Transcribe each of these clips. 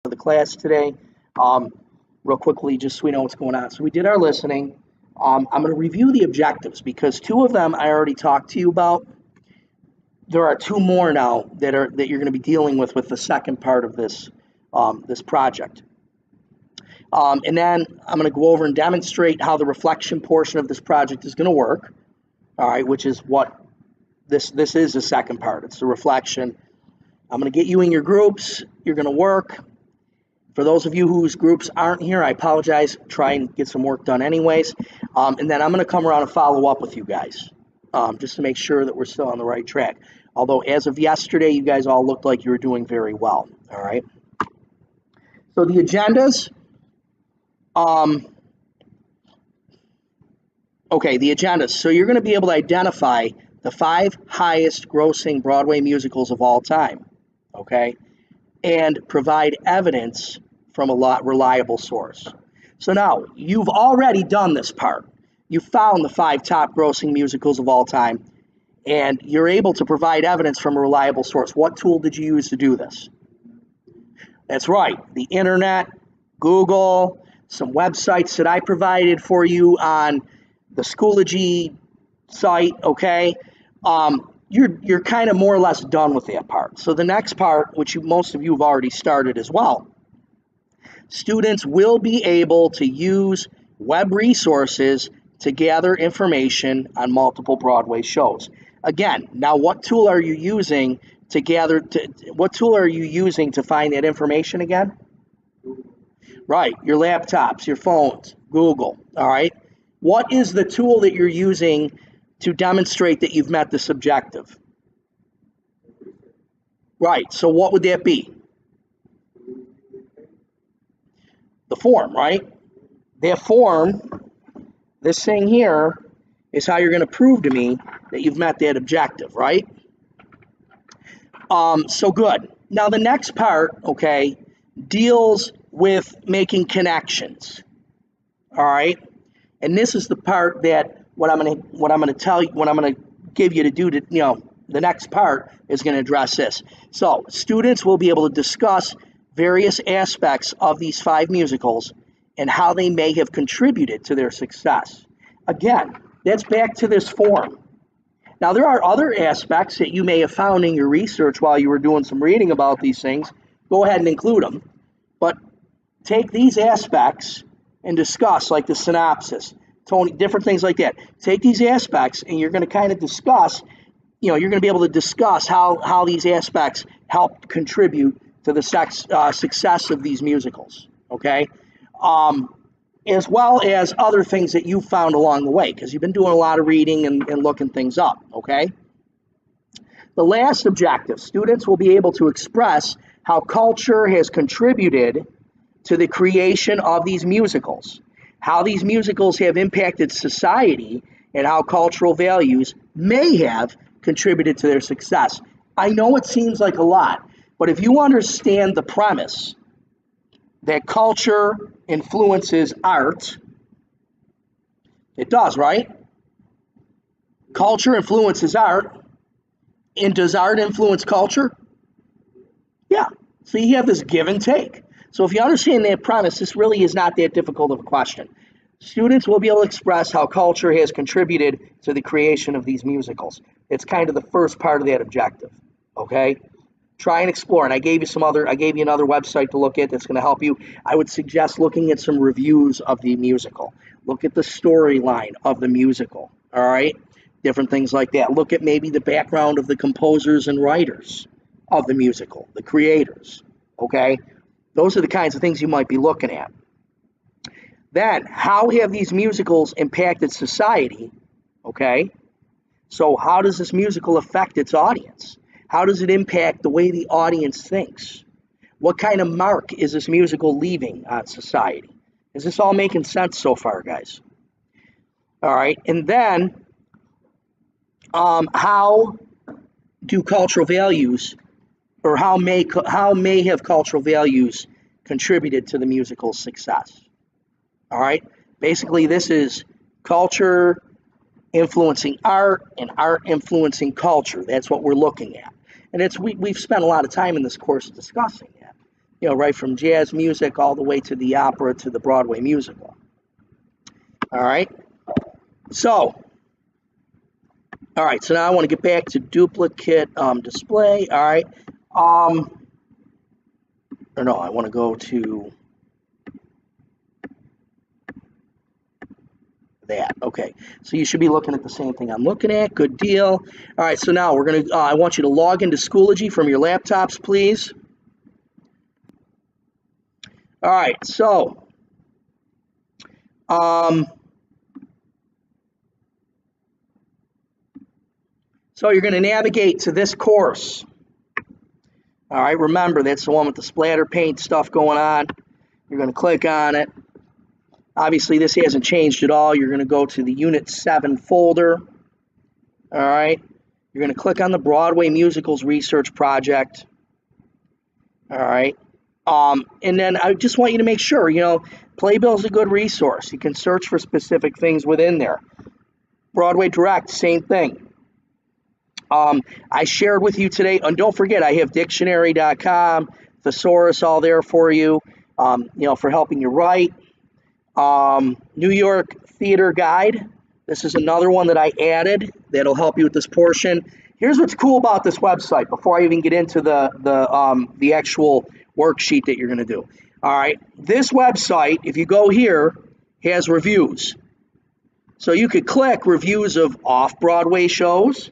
for the class today. Real quickly, just so we know what's going on. So we did our listening. I'm going to review the objectives because two of them I already talked to you about. There are two more now that you're going to be dealing with the second part of this this project. And then I'm going to go over and demonstrate how the reflection portion of this project is going to work. All right, which is what this is the second part. It's the reflection. I'm going to get you in your groups. You're going to work. For those of you whose groups aren't here, I apologize. Try and get some work done anyways. And then I'm going to come around and follow up with you guys just to make sure that we're still on the right track. Although as of yesterday, you guys all looked like you were doing very well. All right. So the agendas. Okay, the agendas. So you're going to be able to identify the 5 highest grossing Broadway musicals of all time. Okay. And provide evidence from a reliable source. So now, you've already done this part. You found the 5 top grossing musicals of all time, and you're able to provide evidence from a reliable source. What tool did you use to do this? That's right, the internet, Google, some websites that I provided for you on the Schoology site, okay? You're kind of more or less done with that part. So the next part, which most of you have already started as well, students will be able to use web resources to gather information on multiple Broadway shows. Again, now what tool are you using to find that information again? Right, your laptops, your phones, Google, all right? What is the tool that you're using to demonstrate that you've met this objective? Right, so what would that be? The form, right? That form, this thing here, is how you're going to prove to me that you've met that objective, right? So good. Now the next part, okay, deals with making connections, all right? And this is the part that what I'm going to give you to do to, the next part is going to address this. So students will be able to discuss various aspects of these 5 musicals and how they may have contributed to their success. Again, that's back to this form. Now, there are other aspects that you may have found in your research while you were doing some reading about these things. Go ahead and include them. But take these aspects and discuss, like the synopsis, Tony, different things like that. Take these aspects and you're going to kind of discuss, you're going to be able to discuss how these aspects help contribute to the success of these musicals, okay? As well as other things that you found along the way, because you've been doing a lot of reading and looking things up, okay? The last objective, students will be able to express how culture has contributed to the creation of these musicals, how these musicals have impacted society, and how cultural values may have contributed to their success. I know it seems like a lot, but if you understand the premise that culture influences art, it does, right? Culture influences art, and does art influence culture? Yeah, so you have this give and take. So if you understand that premise, this really is not that difficult of a question. Students will be able to express how culture has contributed to the creation of these musicals. It's kind of the first part of that objective, okay? Try and explore, and I gave you another website to look at that's going to help you. I would suggest looking at some reviews of the musical. Look at the storyline of the musical, all right? Different things like that. Look at maybe the background of the composers and writers of the musical, the creators, okay? Those are the kinds of things you might be looking at. Then, how have these musicals impacted society? Okay, so how does this musical affect its audience? How does it impact the way the audience thinks? What kind of mark is this musical leaving on society? Is this all making sense so far, guys? All right, and then how do cultural values, or how may have cultural values contributed to the musical's success? All right, basically this is culture influencing art and art influencing culture. That's what we're looking at. And we've spent a lot of time in this course discussing that. right from jazz music all the way to the opera to the Broadway musical. All right. So, all right. So now I want to get back to duplicate display. All right. Or no, I want to go to that. Okay. So you should be looking at the same thing I'm looking at. Good deal. All right. So now we're going to, I want you to log into Schoology from your laptops, please. All right. So, so you're going to navigate to this course. All right. Remember, that's the one with the splatter paint stuff going on. You're going to click on it. Obviously, this hasn't changed at all. You're going to go to the Unit 7 folder. All right. You're going to click on the Broadway Musicals Research Project. All right. And then I just want you to make sure, Playbill is a good resource. You can search for specific things within there. Broadway Direct, same thing. I shared with you today, and don't forget, I have dictionary.com, thesaurus, all there for you, for helping you write. New York Theater Guide. This is another one that I added that'll help you with this portion. Here's what's cool about this website before I even get into the actual worksheet that you're going to do. All right, this website, if you go here, has reviews. So you could click reviews of off-Broadway shows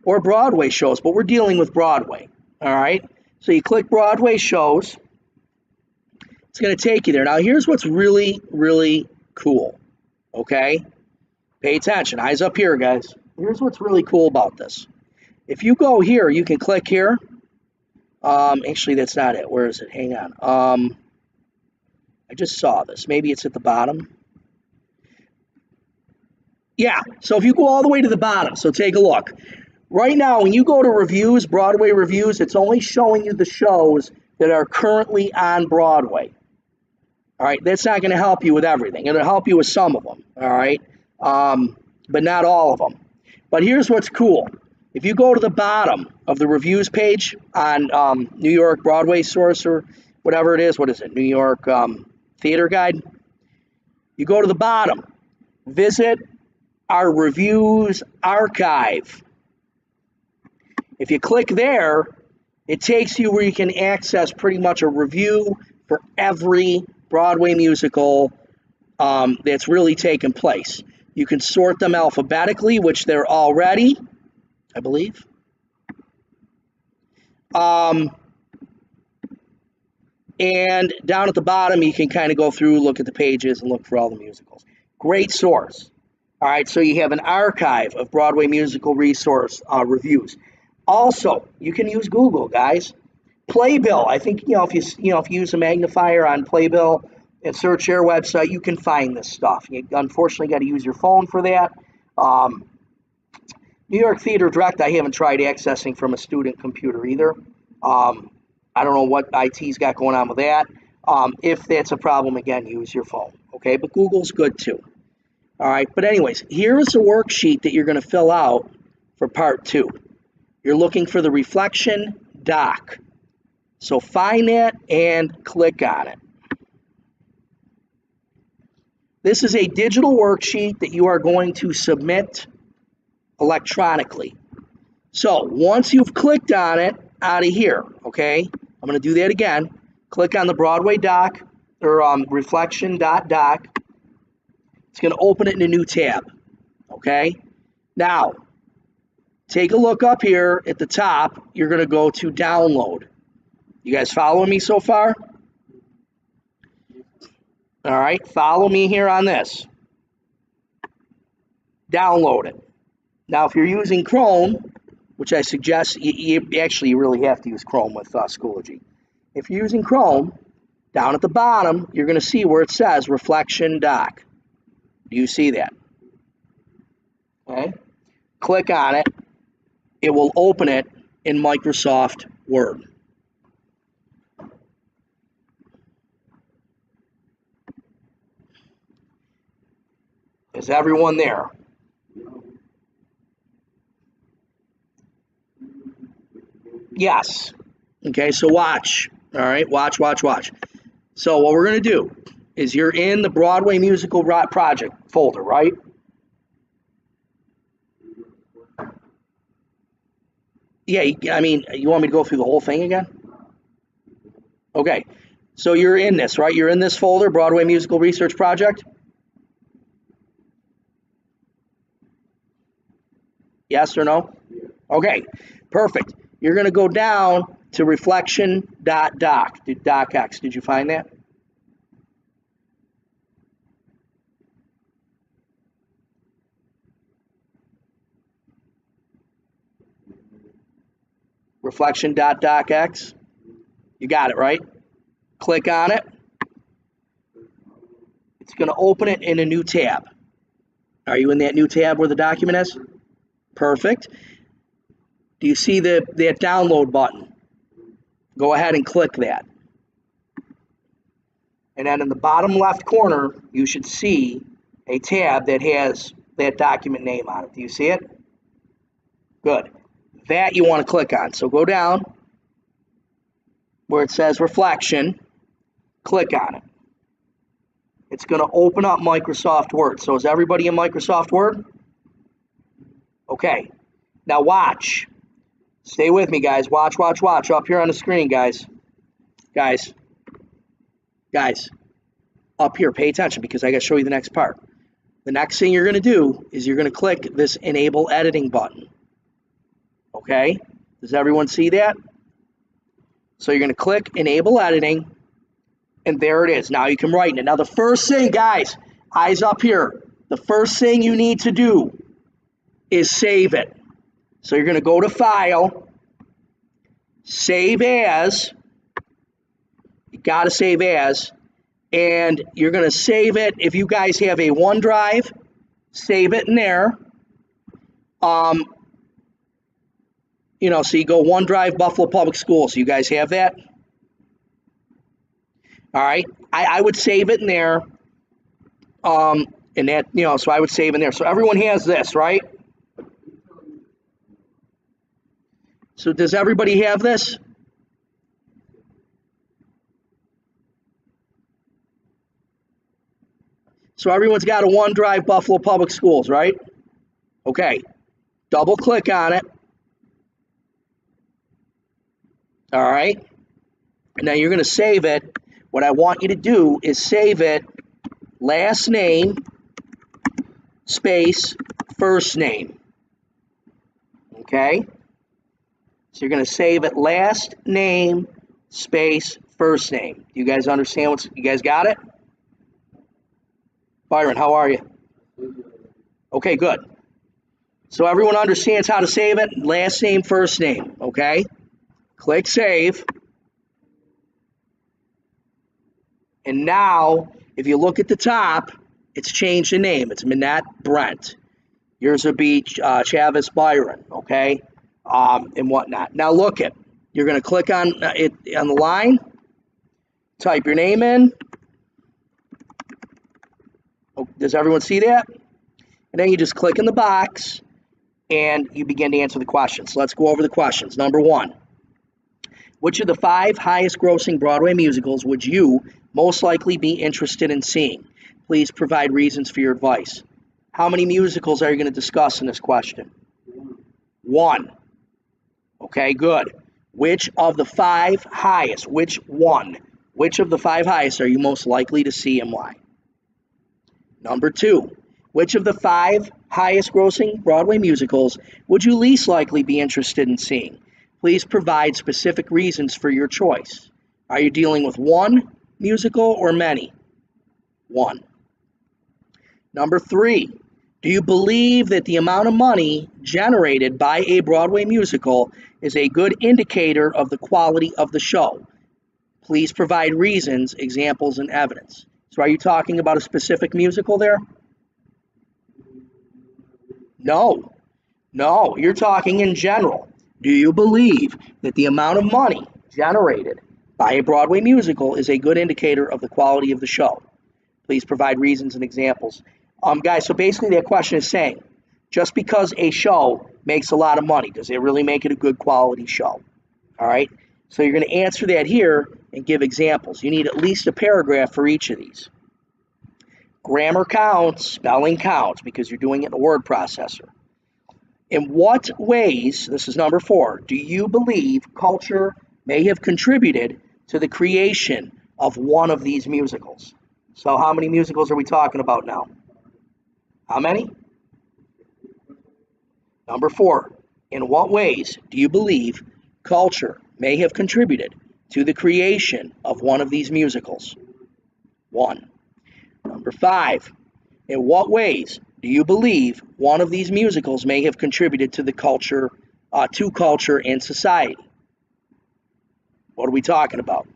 or Broadway shows, but we're dealing with Broadway. All right, so you click Broadway shows. It's going to take you there. Now, here's what's really, really cool. Okay, pay attention. Eyes up here, guys. Here's what's really cool about this. If you go here, you can click here. Actually, that's not it. Where is it? Hang on. I just saw this. Maybe it's at the bottom. Yeah, so if you go all the way to the bottom, so take a look. Right now, when you go to reviews, Broadway reviews, it's only showing you the shows that are currently on Broadway. All right, that's not going to help you with everything. It'll help you with some of them, all right, but not all of them. But here's what's cool. If you go to the bottom of the reviews page on New York Broadway Source or whatever it is, what is it, New York Theater Guide, you go to the bottom, visit our reviews archive. If you click there, it takes you where you can access pretty much a review for every Broadway musical that's really taken place. You can sort them alphabetically, which they're already, I believe. And down at the bottom, you can kind of go through, look at the pages, and look for all the musicals. Great source. All right, so you have an archive of Broadway musical resource reviews. Also, you can use Google, guys. Playbill. I think if you use a magnifier on Playbill and search their website, you can find this stuff. You unfortunately got to use your phone for that. New York Theater Direct, I haven't tried accessing from a student computer either. I don't know what IT's got going on with that. If that's a problem, again, use your phone. Okay, but Google's good too. All right, but anyways, here is a worksheet that you're going to fill out for part 2. You're looking for the reflection doc. So find that and click on it. This is a digital worksheet that you are going to submit electronically. So once you've clicked on it, out of here, okay? I'm going to do that again. Click on the Broadway doc or reflection.doc. It's going to open it in a new tab, okay? Now, take a look up here at the top. You're going to go to download. You guys following me so far? All right, follow me here on this. Download it. Now, if you're using Chrome, which I suggest, you really have to use Chrome with Schoology. If you're using Chrome, down at the bottom, you're going to see where it says Reflection Doc. Do you see that? Okay. Click on it. It will open it in Microsoft Word. Is everyone there? Yes. Okay, so watch. All right, watch, watch, watch. So what we're going to do is you're in the Broadway musical project folder, right? Yeah, I mean, you want me to go through the whole thing again? Okay, so you're in this, right? You're in this folder, Broadway Musical Research Project? Yes or no? Okay, perfect. You're going to go down to reflection.doc, docx. Did you find that? Reflection.docx. You got it, right? Click on it. It's going to open it in a new tab. Are you in that new tab where the document is? Perfect. Do you see that download button? Go ahead and click that. And then in the bottom left corner, you should see a tab that has that document name on it. Do you see it? Good. That you want to click on. So go down where it says reflection, click on it. It's going to open up Microsoft Word. So is everybody in Microsoft Word? Okay. Now watch. Stay with me, guys. Watch, watch, watch. Up here on the screen, guys. Guys. Up here, pay attention because I got to show you the next part. The next thing you're going to do is you're going to click this Enable Editing button. Okay? Does everyone see that? So you're going to click Enable Editing, and there it is. Now you can write in it. Now the first thing, guys, eyes up here. The first thing you need to do is save it. So you're going to go to File, Save As. You got to save as. And you're going to save it. If you guys have a OneDrive, save it in there. You know, so you go OneDrive, Buffalo Public Schools. So you guys have that? All right. I would save it in there. And that, you know, so I would save in there. So everyone has this, right? So does everybody have this? So everyone's got a OneDrive Buffalo Public Schools, right? Okay. Double click on it. All right. And now you're going to save it. What I want you to do is save it last name space first name. Okay. So you're going to save it last name space first name. You guys understand what's, you guys got it? Byron, how are you? Okay, good. So everyone understands how to save it. Last name, first name, okay? Click Save. And now, if you look at the top, it's changed the name. It's Minette Brent. Yours would be Chavez Byron, okay? And whatnot. Now look it. You're going to click on it on the line. Type your name in. Oh, does everyone see that? And then you just click in the box and you begin to answer the questions. So let's go over the questions. Number one, which of the 5 highest grossing Broadway musicals would you most likely be interested in seeing? Please provide reasons for your advice. How many musicals are you going to discuss in this question? 1. Okay, good. Which of the 5 highest, which one? Which of the 5 highest are you most likely to see and why? Number 2, which of the 5 highest grossing Broadway musicals would you least likely be interested in seeing? Please provide specific reasons for your choice. Are you dealing with one musical or many? 1. Number 3, do you believe that the amount of money generated by a Broadway musical is a good indicator of the quality of the show? Please provide reasons, examples, and evidence. So are you talking about a specific musical there? No, you're talking in general. Do you believe that the amount of money generated by a Broadway musical is a good indicator of the quality of the show? Please provide reasons and examples. Guys, so basically that question is saying, just because a show makes a lot of money, does it really make it a good quality show? All right. So you're going to answer that here and give examples. You need at least a paragraph for each of these. Grammar counts, spelling counts, because you're doing it in a word processor. In what ways, this is number 4, do you believe culture may have contributed to the creation of one of these musicals? So how many musicals are we talking about now? How many? Number 4, in what ways do you believe culture may have contributed to the creation of one of these musicals? 1. Number 5, in what ways do you believe one of these musicals may have contributed to the culture, to culture and society? What are we talking about?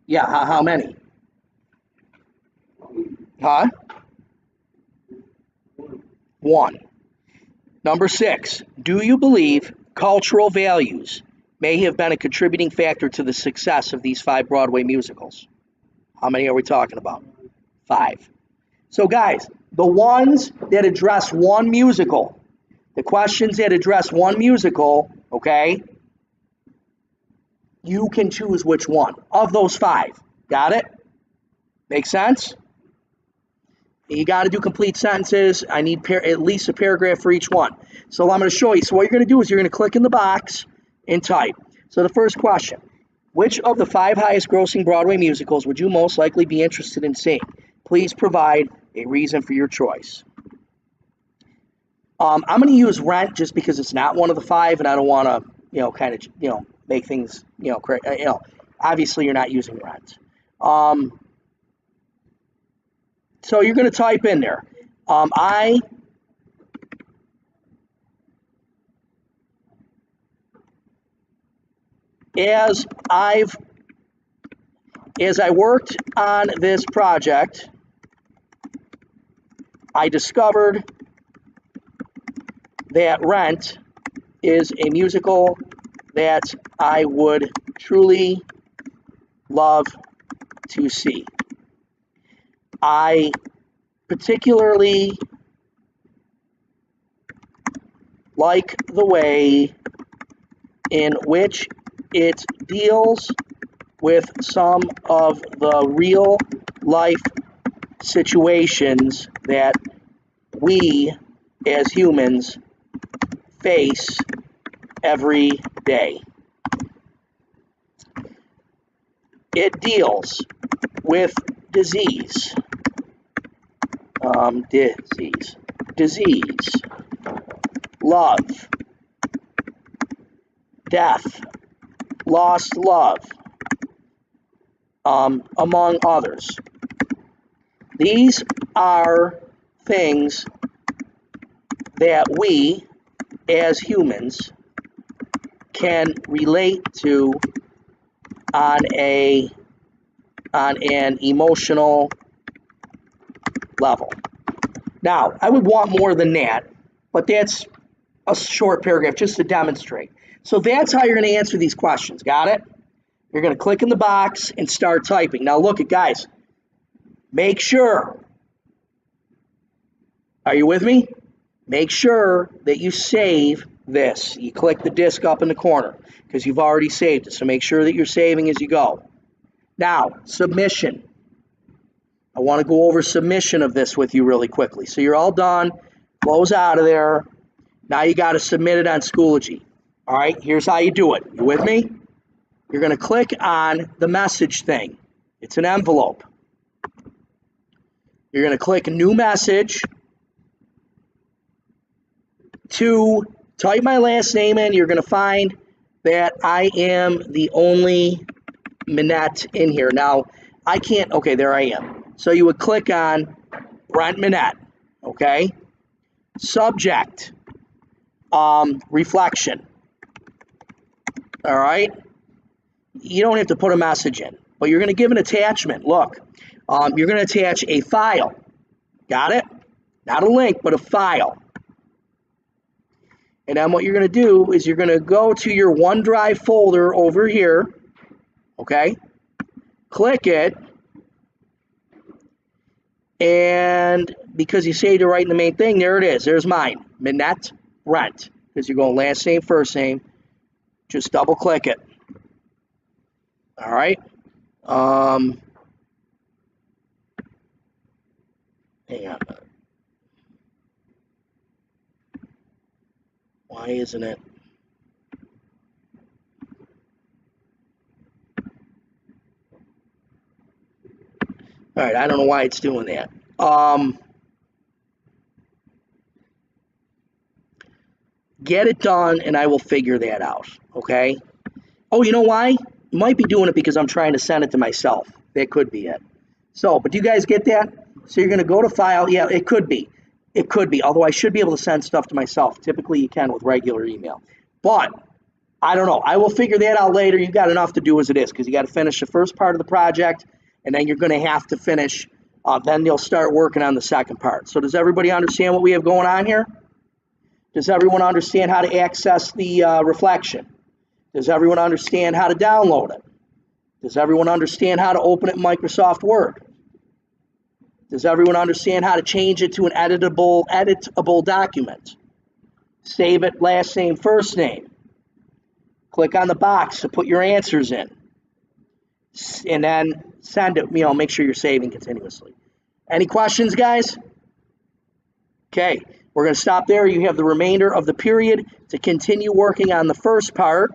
Yeah, how many? Huh? 1. Number 6, do you believe cultural values may have been a contributing factor to the success of these 5 Broadway musicals? How many are we talking about? 5. So guys, the ones that address one musical, the questions that address one musical, okay, you can choose which one of those 5. Got it? Make sense? You got to do complete sentences. I need at least a paragraph for each one. So I'm going to show you. So what you're going to do is you're going to click in the box and type. So the first question, which of the 5 highest grossing Broadway musicals would you most likely be interested in seeing? Please provide a reason for your choice. I'm going to use Rent just because it's not one of the 5 and I don't want to, kind of, make things, obviously you're not using Rent. So you're going to type in there. As I worked on this project, I discovered that Rent is a musical that I would truly love to see. I particularly like the way in which it deals with some of the real life situations that we as humans face every day. It deals with disease, love, death, lost love, among others. These are things that we as humans can relate to on an emotional level. Now, I would want more than that, but that's a short paragraph just to demonstrate. So that's how you're going to answer these questions. Got it? You're going to click in the box and start typing. Now look at guys. Make sure. Are you with me? Make sure that you save this. You click the disk up in the corner because you've already saved it. So make sure that you're saving as you go. Now, submission. I want to go over submission of this with you really quickly. So you're all done. Close out of there. Now you got to submit it on Schoology. All right, here's how you do it. You with me? You're going to click on the message thing. It's an envelope. You're going to click new message. To type my last name in, you're going to find that I am the only Minette in here. Now, I can't, okay, there I am. So you would click on Brent Minette, okay? Subject, reflection, all right? You don't have to put a message in, but you're going to give an attachment. Look, you're going to attach a file. Got it? Not a link, but a file. And then what you're going to do is you're going to go to your OneDrive folder over here, okay? Click it. And because you saved it right in the main thing, there it is. There's mine, Minette Brent. because you're going last name, first name. Just double click it. All right. Hang on. Why isn't it? All right, I don't know why it's doing that. Get it done, and I will figure that out, okay? Oh, you know why? You might be doing it because I'm trying to send it to myself. That could be it. So, but do you guys get that? So you're going to go to File. Yeah, it could be. It could be, although I should be able to send stuff to myself. Typically, you can with regular email. But I don't know. I will figure that out later. You've got enough to do as it is because you got to finish the first part of the project, and then you're going to have to finish. Then you'll start working on the second part. So does everybody understand what we have going on here? Does everyone understand how to access the reflection? Does everyone understand how to download it? Does everyone understand how to open it in Microsoft Word? Does everyone understand how to change it to an editable document? Save it, last name, first name. Click on the box to put your answers in. And then send it, make sure you're saving continuously. Any questions, guys? Okay, we're going to stop there. You have the remainder of the period to continue working on the first part.